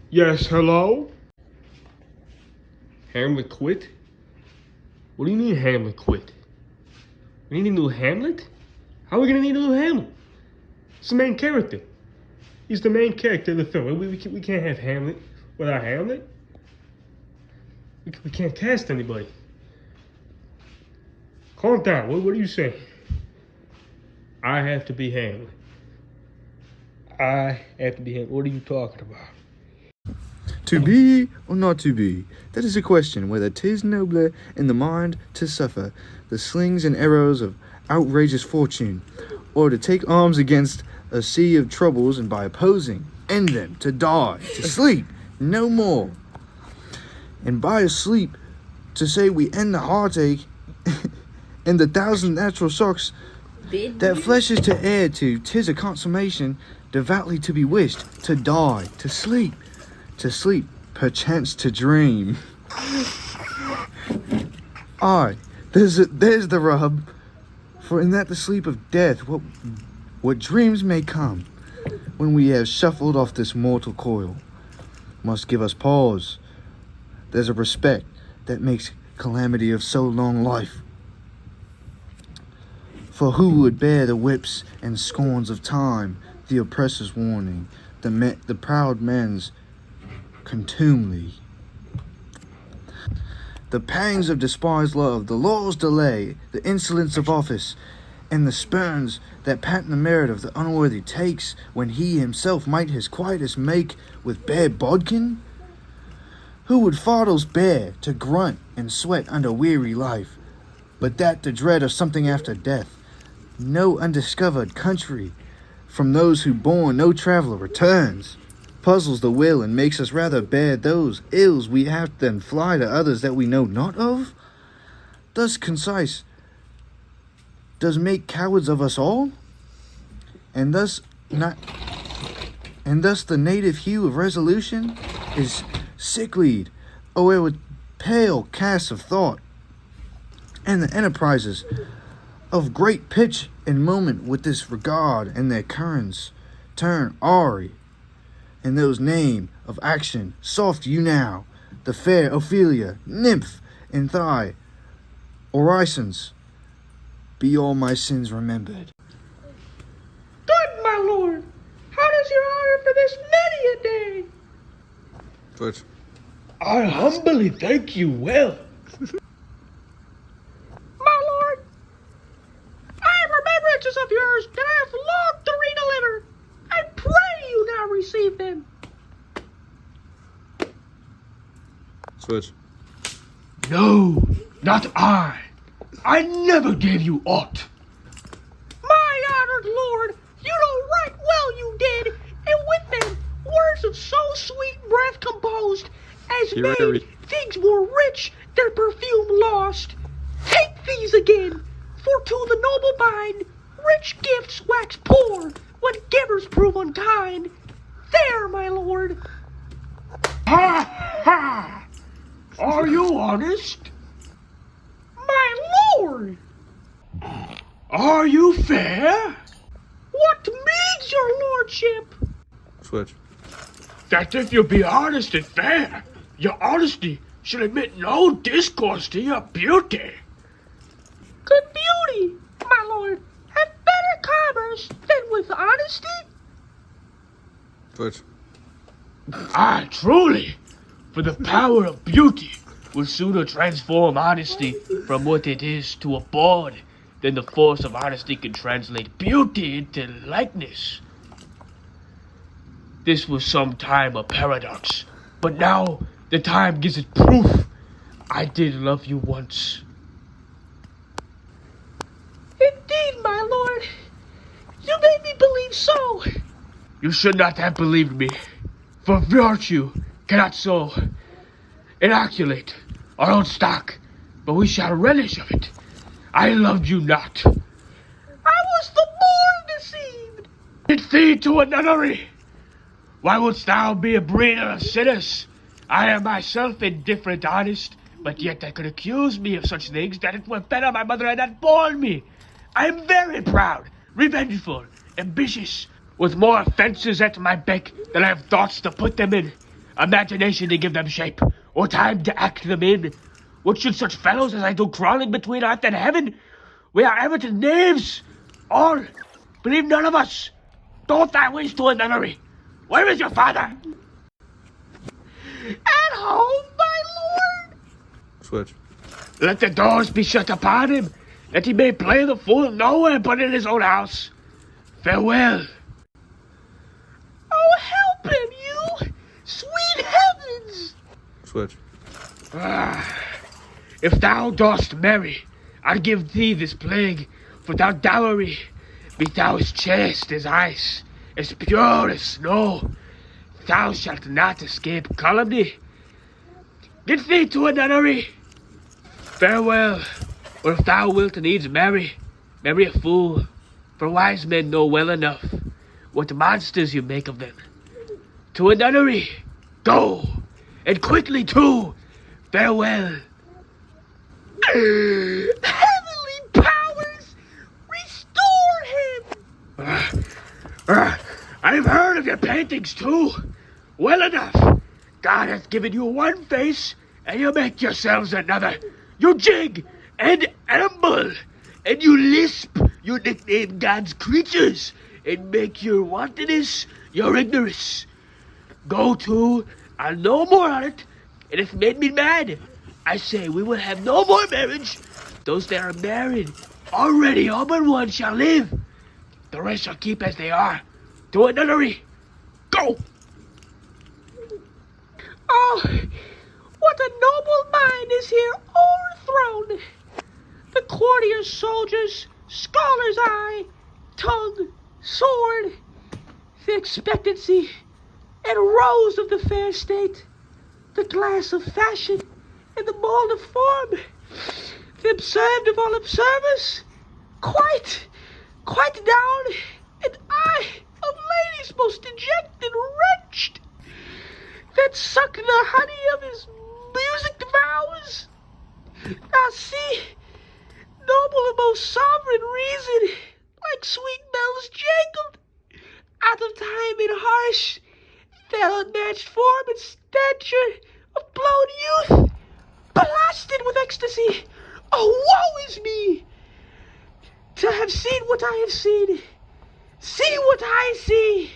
Yes, hello? Hamlet quit? What do you mean Hamlet quit? We need a new Hamlet? How are we gonna need a new Hamlet? It's the main character. He's the main character of the film. We can't have Hamlet without Hamlet. We can't cast anybody. Calm down. What are you saying? I have to be Hamlet. I have to be Hamlet. What are you talking about? To be or not to be, that is a question whether 'tis nobler in the mind to suffer the slings and arrows of outrageous fortune, or to take arms against a sea of troubles and by opposing end them, to die, to sleep, no more. And by a sleep, to say we end the heartache and the thousand natural shocks that flesh is to add to, 'tis a consummation devoutly to be wished, to die, to sleep, perchance to dream. Aye, there's the rub, for in that the sleep of death, what dreams may come, when we have shuffled off this mortal coil, must give us pause. There's a respect that makes calamity of so long life. For who would bear the whips and scorns of time, the oppressor's warning, the proud man's contumely, the pangs of despised love, the law's delay, the insolence of office, and the spurns that patent the merit of the unworthy takes, when he himself might his quietest make with bare bodkin? Who would fardels bear to grunt and sweat under weary life, but that the dread of something after death, no undiscovered country, from those who born no traveller returns, puzzles the will and makes us rather bear those ills we have than fly to others that we know not of? Thus concise does make cowards of us all, and thus the native hue of resolution is sicklied away with pale casts of thought, and the enterprises of great pitch and moment with this regard and their currents turn awry, and those name of action soft you now, the fair Ophelia, nymph in thy orisons, be all my sins remembered. Good, my lord. How does your honor for this many a day? Good. I humbly thank you well. My lord, I have remembrances of yours that I have longed to redeliver. I pray you now receive them. Switch. No, not I. I never gave you aught. My honored lord, you know right well you did, and with them words of so sweet breath composed as made things more rich, their perfume lost. Take these again, for to the noble mind rich gifts wax poor when givers prove unkind. There, my lord. Ha ha! Are you honest? My lord! Are you fair? What means your lordship? Switch. That if you be honest and fair, your honesty should admit no discourse to your beauty. Could beauty, my lord, have better commerce than with honesty? Switch. Ah, truly, for the power of beauty will sooner transform honesty from what it is to a bawd than the force of honesty can translate beauty into likeness. This was some time a paradox, but now the time gives it proof. I did love you once. Indeed, my lord, you made me believe so. You should not have believed me, for virtue cannot so inoculate our own stock, but we shall relish of it. I loved you not. I was the more deceived. Get thee to a nunnery. Why wouldst thou be a breeder of sinners? I am myself indifferent honest, but yet they could accuse me of such things that it were better my mother had not borne me. I am very proud, revengeful, ambitious, with more fences at my beck than I have thoughts to put them in, imagination to give them shape, or time to act them in. What should such fellows as I do crawling between earth and heaven? We are Everton knaves, all. Believe none of us. Don't thy ways to a nunnery. Where is your father? At home, my lord. Switch. Let the doors be shut upon him, that he may play the fool nowhere but in his own house. Farewell. Oh, help him, you! Sweet heavens! Switch. If thou dost marry, I'll give thee this plague for thy dowry. Be thou as chaste as ice, as pure as snow. Thou shalt not escape calumny. Get thee to a nunnery. Farewell. Or if thou wilt needs marry a fool. For wise men know well enough what monsters you make of them. To a nunnery, go, and quickly too. Farewell. Heavenly powers, restore him! I've heard of your paintings too. Well enough. God hath given you one face, and you make yourselves another. You jig and amble, and you lisp. You nickname God's creatures, and make your wantonness your ignorance. Go to, I'll no more on it. It hath made me mad. I say we will have no more marriage. Those that are married already, all but one, shall live. The rest shall keep as they are. To a nunnery. Go! Oh, what a noble mind is here overthrown! The courtier soldiers, scholar's eye, tongue, sword, the expectancy and rose of the fair state, the glass of fashion and the mold of form, the observed of all observers, quite down, and I, of ladies most dejected, wretched, that suck the honey of his music vows. Now see, noble and most sovereign reason, like sweet bells jangled, out of time and harsh, fell unmatched form and stature of blown youth, blasted with ecstasy. Oh, woe is me! To have seen what I have seen, see what I see.